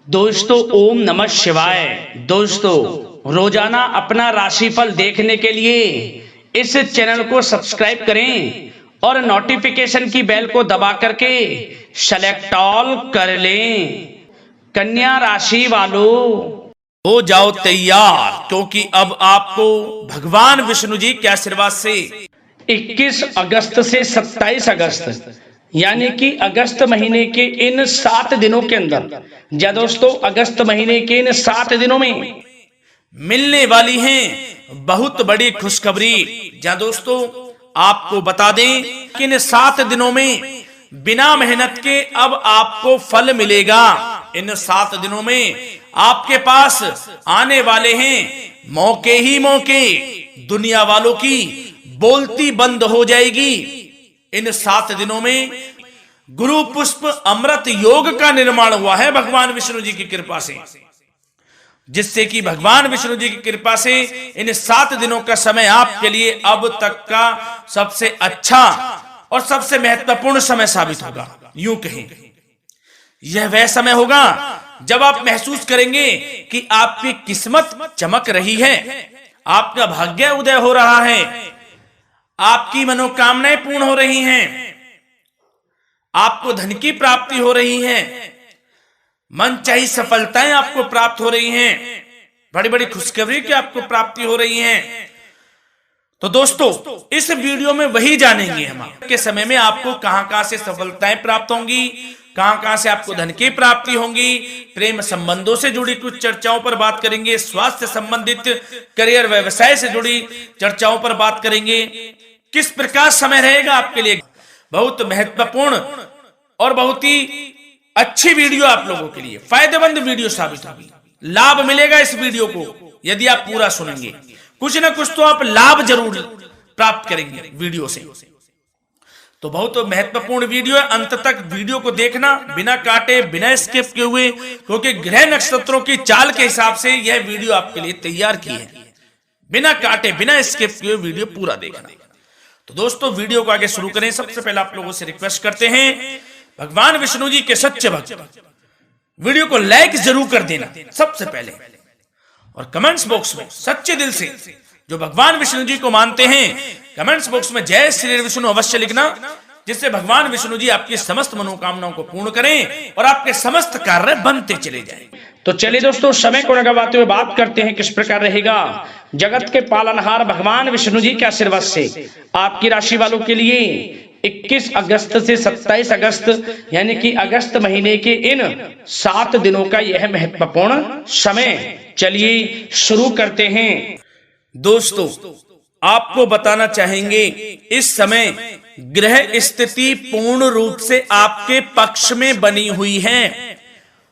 दोस्तों ओम नमः शिवाय। दोस्तों रोजाना अपना राशिफल देखने के लिए इस चैनल को सब्सक्राइब करें और नोटिफिकेशन की बेल को दबा करके सेलेक्ट ऑल कर लें। कन्या राशि वालों हो जाओ तैयार, क्योंकि अब आपको भगवान विष्णु जी के आशीर्वाद से 21 अगस्त से 27 अगस्त यानी कि अगस्त महीने के इन 7 दिनों के अंदर, या दोस्तों अगस्त महीने के इन 7 दिनों में मिलने वाली हैं बहुत बड़ी खुशखबरी। जहां दोस्तों आपको बता दें कि इन 7 दिनों में बिना मेहनत के अब आपको फल मिलेगा। इन 7 दिनों में आपके पास आने वाले हैं मौके ही मौके। दुनिया वालों की बोलती बंद हो जाएगी। इन 7 दिनों में गुरु पुष्प अमृत योग का निर्माण हुआ है भगवान विष्णु जी की कृपा से, जिससे कि भगवान विष्णु जी की कृपा से इन 7 दिनों का समय आपके लिए अब तक का सबसे अच्छा और सबसे महत्वपूर्ण समय साबित होगा। यूं कहें यह वह समय होगा जब आप महसूस करेंगे कि आपकी किस्मत चमक रही है, आपका भाग्य उदय हो रहा है, आपकी मनोकामनाएं पूर्ण हो रही हैं, आपको धन की प्राप्ति हो रही है, मनचाही सफलताएं आपको प्राप्त हो रही हैं, बड़ी बड़ी खुशखबरी की आपको प्राप्ति हो रही है। तो दोस्तों इस वीडियो में वही जानेंगे हम के समय में आपको कहां से सफलताएं प्राप्त होंगी, कहां से आपको धन की प्राप्ति होंगी, प्रेम संबंधों से जुड़ी कुछ चर्चाओं पर बात करेंगे, स्वास्थ्य संबंधित करियर व्यवसाय से जुड़ी चर्चाओं पर बात करेंगे। किस प्रकार समय रहेगा आपके लिए, बहुत महत्वपूर्ण और बहुत ही अच्छी वीडियो आप लोगों के लिए फायदेमंद वीडियो साबित होगी। लाभ मिलेगा इस वीडियो को यदि आप पूरा सुनेंगे, कुछ ना कुछ तो आप लाभ जरूर प्राप्त करेंगे वीडियो से। तो बहुत महत्वपूर्ण वीडियो है, अंत तक वीडियो को देखना बिना काटे बिना स्किप किए हुए, क्योंकि ग्रह नक्षत्रों की चाल के हिसाब से यह वीडियो आपके लिए तैयार की है। बिना काटे बिना स्किप किए वीडियो पूरा देखना। तो दोस्तों वीडियो को आगे शुरू करें। सबसे पहले आप लोगों से रिक्वेस्ट करते हैं, भगवान विष्णु जी के सच्चे भक्त वीडियो को लाइक जरूर कर देना सबसे पहले, और कमेंट्स बॉक्स में सच्चे दिल से जो भगवान विष्णु जी को मानते हैं कमेंट्स बॉक्स में जय श्री विष्णु अवश्य लिखना, जिससे भगवान विष्णु जी आपकी समस्त मनोकामनाओं को पूर्ण करें और आपके समस्त कार्य बनते चले जाएं। तो चलिए दोस्तों समय को न गवाते हुए बात करते हैं किस प्रकार रहेगा जगत के पालनहार भगवान विष्णु जी के आशीर्वाद से आपकी राशि वालों के लिए 21 अगस्त से 27 अगस्त यानी कि अगस्त महीने के इन 7 दिनों का यह महत्वपूर्ण समय। चलिए शुरू करते हैं। दोस्तों आपको बताना चाहेंगे इस समय ग्रह स्थिति पूर्ण रूप से आपके पक्ष में बनी हुई है।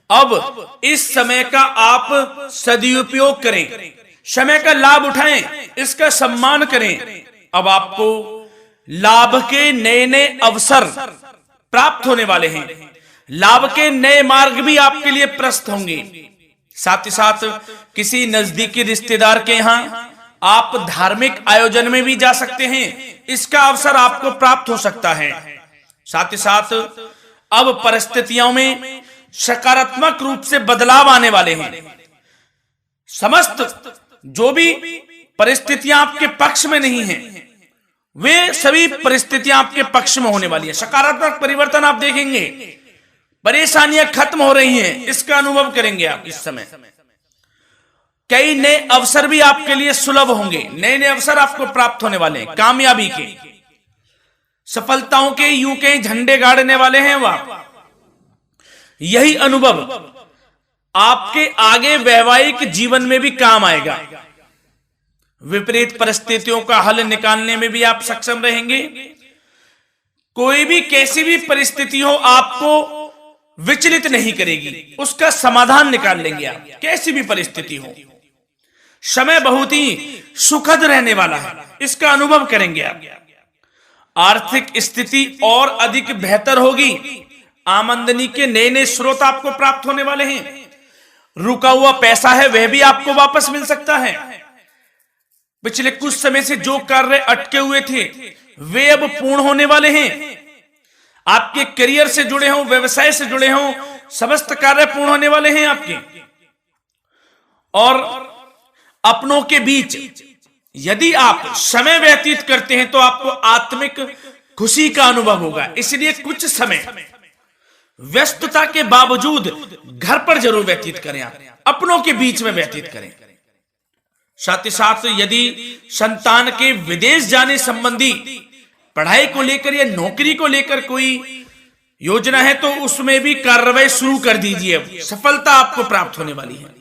अब इस समय का आप सदुपयोग करें, समय का लाभ उठाएं, इसका सम्मान करें। अब आपको लाभ के नए नए अवसर प्राप्त होने वाले हैं, लाभ के नए मार्ग भी आपके लिए प्रशस्त होंगे। साथ ही साथ किसी नजदीकी रिश्तेदार के यहाँ आप धार्मिक आयोजन में भी जा सकते हैं, इसका अवसर आपको प्राप्त हो सकता है। साथ ही साथ अब परिस्थितियों में सकारात्मक रूप से बदलाव आने वाले हैं। समस्त जो भी परिस्थितियां आपके पक्ष में नहीं हैं, वे सभी परिस्थितियां आपके पक्ष में होने वाली है। सकारात्मक परिवर्तन आप देखेंगे, परेशानियां खत्म हो रही हैं, इसका अनुभव करेंगे आप इस समय। कई नए अवसर भी आपके लिए सुलभ होंगे, नए नए अवसर आपको प्राप्त होने वाले हैं, कामयाबी के, सफलताओं के यूं के झंडे गाड़ने वाले हैं वह। यही अनुभव आपके आगे वैवाहिक जीवन में भी काम आएगा। विपरीत परिस्थितियों का हल निकालने में भी आप सक्षम रहेंगे। कोई भी कैसी भी परिस्थिति हो आपको विचलित नहीं करेगी, उसका समाधान निकाल लेंगे आप, कैसी भी परिस्थिति हो। समय बहुत ही सुखद रहने वाला है, इसका अनुभव करेंगे आप। आर्थिक स्थिति और अधिक बेहतर होगी, आमदनी के नए नए स्रोत आपको प्राप्त होने वाले हैं। रुका हुआ पैसा है वह भी आपको वापस मिल सकता है। पिछले कुछ समय से जो कार्य अटके हुए थे वे अब पूर्ण होने वाले हैं। आपके करियर से जुड़े हों, व्यवसाय से जुड़े हों, समस्त कार्य पूर्ण होने वाले हैं आपके। और अपनों के बीच यदि आप समय व्यतीत करते हैं तो आपको आत्मिक खुशी का अनुभव होगा। इसलिए कुछ समय व्यस्तता के बावजूद घर पर जरूर व्यतीत करें, आप अपनों के बीच में व्यतीत करें। साथ ही साथ यदि संतान के विदेश जाने संबंधी पढ़ाई को लेकर या नौकरी को लेकर कोई योजना है तो उसमें भी कार्रवाई शुरू कर दीजिए, सफलता आपको प्राप्त होने वाली है।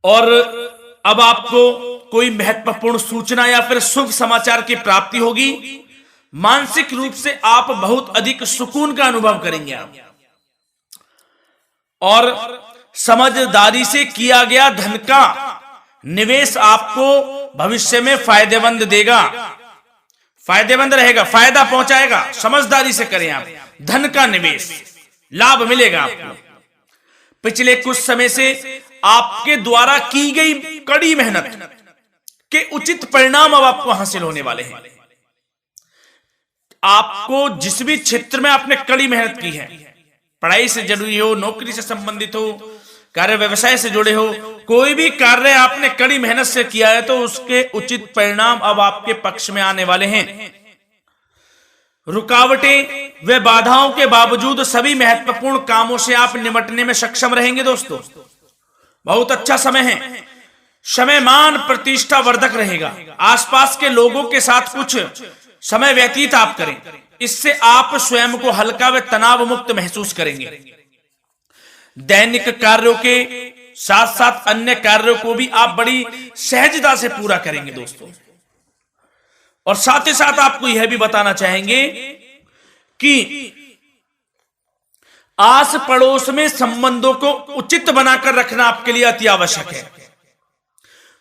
और अब आपको कोई महत्वपूर्ण सूचना या फिर शुभ समाचार की प्राप्ति होगी। मानसिक रूप से आप बहुत अधिक सुकून का अनुभव करेंगे आप। और समझदारी से किया गया धन का निवेश आपको भविष्य में फायदेमंद देगा, फायदेमंद रहेगा, फायदा पहुंचाएगा। समझदारी से करें आप, धन का निवेश लाभ मिलेगा आपको। पिछले कुछ समय से आपके द्वारा की गई कड़ी मेहनत के उचित परिणाम अब आपको हासिल होने वाले हैं। आपको जिस भी क्षेत्र में आपने कड़ी मेहनत की है, पढ़ाई से जुड़ी हो, नौकरी से संबंधित हो, कार्य व्यवसाय से जुड़े हो, कोई भी कार्य आपने कड़ी मेहनत से किया है तो उसके उचित परिणाम अब आपके पक्ष में आने वाले हैं। रुकावटें व बाधाओं के बावजूद सभी महत्वपूर्ण कामों से आप निपटने में सक्षम रहेंगे। दोस्तों बहुत अच्छा समय है। समय मान प्रतिष्ठा वर्धक रहेगा। आसपास के लोगों के साथ कुछ समय व्यतीत आप करें, इससे आप स्वयं को हल्का व तनाव मुक्त महसूस करेंगे। दैनिक कार्यों के साथ साथ अन्य कार्यों को भी आप बड़ी सहजता से पूरा करेंगे दोस्तों। और साथ ही साथ आपको यह भी बताना चाहेंगे कि आस पड़ोस में संबंधों को उचित बनाकर रखना आपके लिए अति आवश्यक है।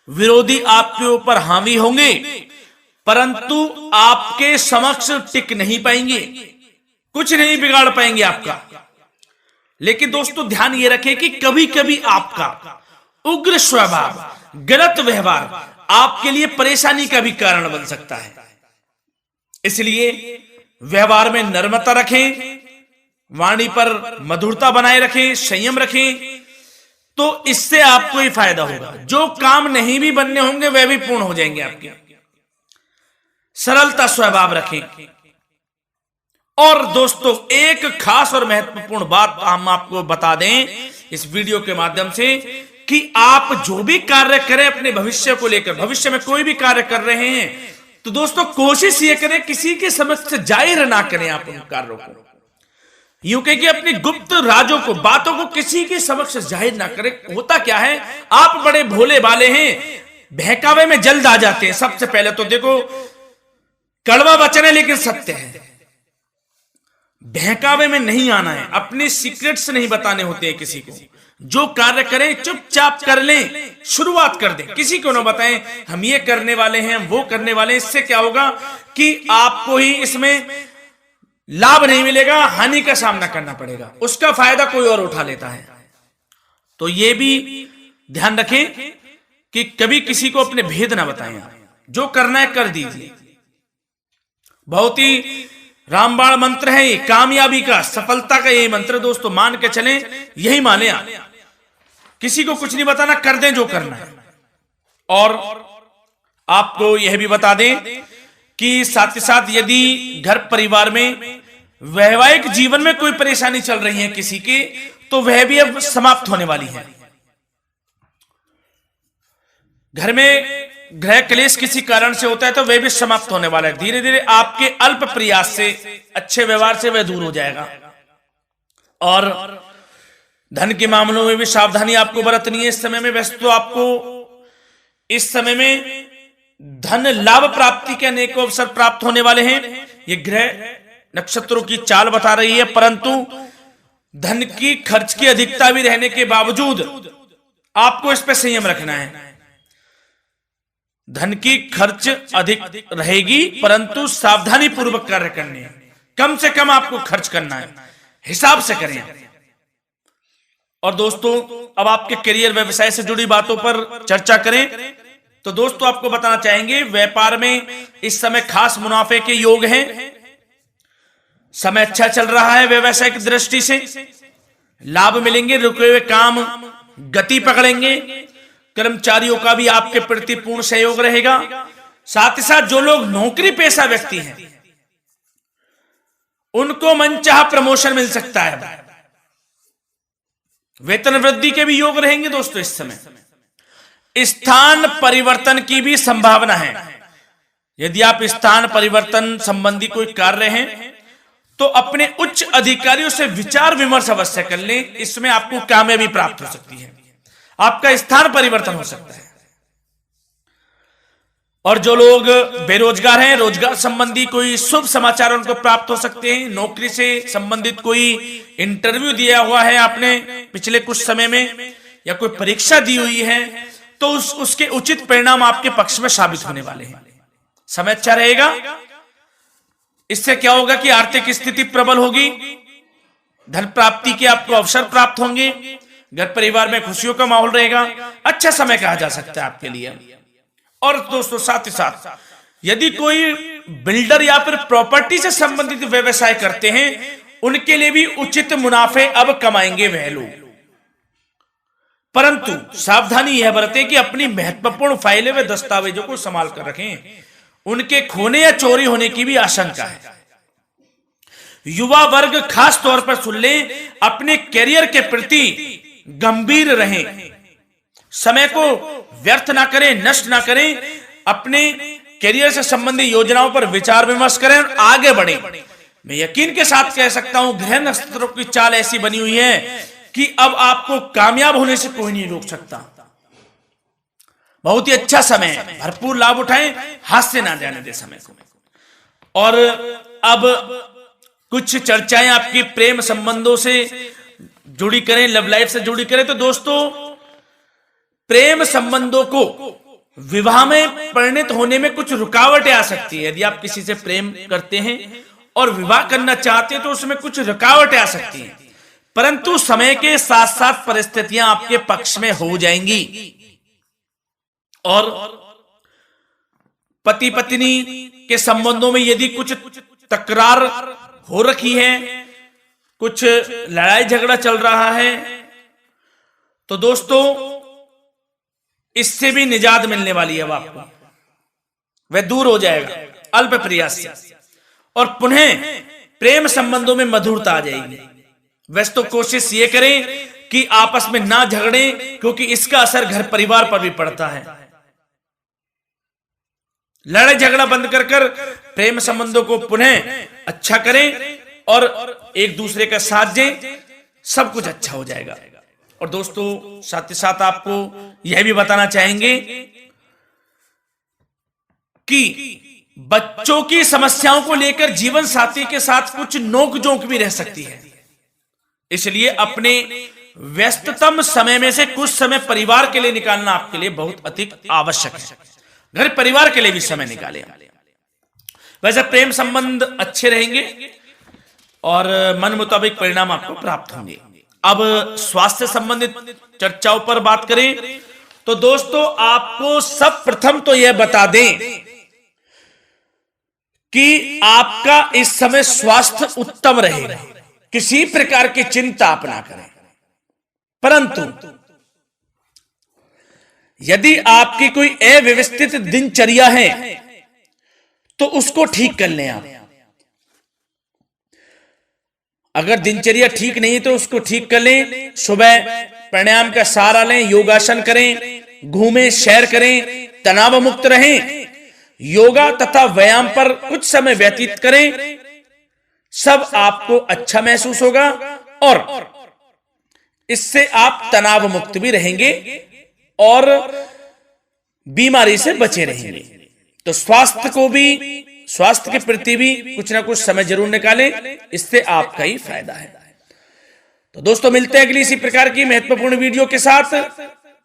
विरोधी आपके ऊपर हावी होंगे परंतु आपके समक्ष टिक नहीं पाएंगे, कुछ नहीं बिगाड़ पाएंगे आपका। लेकिन दोस्तों ध्यान ये रखें कि कभी कभी आपका उग्र स्वभाव, गलत व्यवहार आपके लिए परेशानी का भी कारण बन सकता है। इसलिए व्यवहार में नम्रता रखें, वाणी पर मधुरता बनाए रखें, संयम रखें, तो इससे आपको ही फायदा होगा। जो काम नहीं भी बनने होंगे वह भी पूर्ण हो जाएंगे आपके। सरलता स्वभाव रखें। और दोस्तों एक खास और महत्वपूर्ण बात हम आपको बता दें इस वीडियो के माध्यम से कि आप जो भी कार्य करें अपने भविष्य को लेकर, भविष्य में कोई भी कार्य कर रहे हैं तो दोस्तों कोशिश ये करें किसी के समक्ष जाहिर ना करें आप उन कार्यों को। यूं कहें कि अपनी गुप्त राजों को, बातों को किसी के समक्ष जाहिर ना करें। होता क्या है, आप बड़े भोले भाले हैं, बहकावे में जल्द आ जाते हैं। सबसे पहले तो देखो कड़वा वचन है लेकिन सत्य है। बहकावे में नहीं आना है, अपने सीक्रेट्स नहीं बताने होते हैं किसी को। जो कार्य करें चुपचाप कर लें, शुरुआत कर दें, किसी को ना बताएं हम ये करने वाले हैं, हम वो करने वाले हैं। इससे क्या होगा कि आपको ही इसमें लाभ नहीं मिलेगा, हानि का सामना करना पड़ेगा, उसका फायदा कोई और उठा लेता है। तो ये भी ध्यान रखें कि कभी किसी को अपने भेद ना बताएं। जो करना है कर दीजिए। बहुत ही रामबाण मंत्र है ये, कामयाबी का, सफलता का यही मंत्र दोस्तों, मान के चलें, यही माने आप। किसी को कुछ नहीं बताना, कर दें जो करना है। और आपको यह भी बता दें कि साथ ही साथ यदि घर परिवार में वैवाहिक जीवन में कोई परेशानी चल रही है किसी की, तो वह भी अब समाप्त होने वाली है। घर में गृह क्लेश किसी कारण से होता है तो वह भी समाप्त होने वाला है। धीरे धीरे आपके अल्प प्रयास से, अच्छे व्यवहार से वह दूर हो जाएगा। और धन के मामलों में भी सावधानी आपको बरतनी है इस समय में। वैसे तो आपको इस समय में धन लाभ प्राप्ति के अनेक अवसर प्राप्त होने वाले हैं। ये ग्रह नक्षत्रों की चाल बता रही है, परंतु धन की खर्च की अधिकता भी रहने के बावजूद आपको इस पर संयम रखना है। धन की खर्च अधिक रहेगी परंतु सावधानी पूर्वक कार्य करने हैं। कम से कम आपको खर्च करना है, हिसाब से करें। और दोस्तों अब आपके करियर व्यवसाय से जुड़ी बातों पर चर्चा करें तो दोस्तों आपको बताना चाहेंगे व्यापार में इस समय खास मुनाफे के योग हैं। समय अच्छा चल रहा है व्यवसायिक दृष्टि से, लाभ मिलेंगे, रुके हुए काम गति पकड़ेंगे, कर्मचारियों का भी आपके प्रति पूर्ण सहयोग रहेगा। साथ ही साथ जो लोग नौकरी पेशा व्यक्ति हैं उनको मनचाहा प्रमोशन मिल सकता है, वेतन वृद्धि के भी योग रहेंगे दोस्तों। इस समय स्थान परिवर्तन की भी संभावना है। यदि आप स्थान परिवर्तन संबंधी कोई कार्य हैं तो अपने उच्च अधिकारियों से विचार विमर्श अवश्य कर लें, इसमें आपको कामयाबी प्राप्त हो सकती है, आपका स्थान परिवर्तन हो सकता है। और जो लोग बेरोजगार हैं, रोजगार संबंधी कोई शुभ समाचार उनको प्राप्त हो सकते हैं। नौकरी से संबंधित कोई इंटरव्यू दिया हुआ है आपने पिछले कुछ समय में, या कोई परीक्षा दी हुई है, तो उसके उचित परिणाम आपके पक्ष में साबित होने वाले हैं। समय अच्छा रहेगा। इससे क्या होगा कि आर्थिक स्थिति प्रबल होगी, धन प्राप्ति के आपको अवसर प्राप्त होंगे, घर परिवार में खुशियों का माहौल रहेगा। अच्छा समय कहा जा सकता है आपके लिए। और दोस्तों साथ ही साथ यदि कोई बिल्डर या फिर प्रॉपर्टी से संबंधित व्यवसाय करते हैं, उनके लिए भी उचित मुनाफे अब कमाएंगे वह लोग। परंतु सावधानी यह बरतें कि अपनी महत्वपूर्ण फाइलें व दस्तावेजों को संभाल कर रखें, उनके खोने या चोरी होने की भी आशंका है। युवा वर्ग खास तौर पर सुन लें, अपने करियर के प्रति गंभीर रहें, समय को व्यर्थ ना करें, नष्ट ना करें, अपने करियर से संबंधित योजनाओं पर विचार विमर्श करें और आगे बढ़ें। मैं यकीन के साथ कह सकता हूं, ग्रह नक्षत्रों की चाल ऐसी बनी हुई है कि अब आपको कामयाब होने से कोई नहीं रोक सकता। बहुत ही अच्छा समय है, भरपूर लाभ उठाएं, हाथ से ना जाने दे समय को। और अब कुछ चर्चाएं आपकी प्रेम संबंधों से जुड़ी करें, लव लाइफ से जुड़ी करें। तो दोस्तों प्रेम संबंधों को विवाह में परिणत होने में कुछ रुकावटें आ सकती है। यदि आप किसी से प्रेम करते हैं और विवाह करना चाहते हैं तो उसमें कुछ रुकावटें आ सकती हैं, परंतु समय के साथ साथ परिस्थितियां आपके पक्ष में हो जाएंगी। और पति पत्नी के संबंधों में यदि कुछ तकरार हो रखी है, कुछ लड़ाई झगड़ा चल रहा है, तो दोस्तों इससे भी निजात मिलने वाली है। अब आपको वह दूर हो जाएगा अल्प प्रयास से, और पुनः प्रेम संबंधों में मधुरता आ जाएगी। वैसे तो कोशिश ये करें कि आपस में ना झगड़ें, क्योंकि इसका असर घर परिवार पर भी पड़ता है। लड़ाई झगड़ा बंद कर कर प्रेम संबंधों को पुनः अच्छा करें और एक दूसरे का साथ दें, सब कुछ अच्छा हो जाएगा। और दोस्तों साथ ही साथ आपको यह भी बताना चाहेंगे कि बच्चों की समस्याओं को लेकर जीवन साथी के साथ कुछ नोक-झोंक भी रह सकती है, इसलिए अपने व्यस्ततम समय में से कुछ समय परिवार के लिए निकालना आपके लिए बहुत अधिक आवश्यक है। घर परिवार के लिए भी समय निकालें। वैसे प्रेम संबंध अच्छे रहेंगे और मन मुताबिक परिणाम आपको प्राप्त होंगे। अब स्वास्थ्य संबंधित चर्चाओं पर बात करें तो दोस्तों आपको सब प्रथम तो यह बता दें कि आपका इस समय स्वास्थ्य उत्तम रहेगा, किसी प्रकार की चिंता आप ना करें। परंतु यदि आपकी कोई अव्यवस्थित दिनचर्या है तो उसको ठीक कर लें आप। अगर दिनचर्या ठीक नहीं है तो उसको ठीक कर लें। सुबह प्राणायाम का सहारा लें, योगासन करें, घूमें, सैर करें, तनाव मुक्त रहें, योगा तथा व्यायाम पर कुछ समय व्यतीत करें। सब आपको अच्छा महसूस होगा और इससे आप तनाव मुक्त भी रहेंगे और बीमारी से बचे रहेंगे। तो स्वास्थ्य के प्रति भी कुछ ना कुछ समय जरूर निकालें, इससे आपका ही फायदा है। तो दोस्तों मिलते हैं अगली इसी प्रकार की महत्वपूर्ण वीडियो के साथ।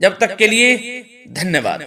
जब तक के लिए धन्यवाद।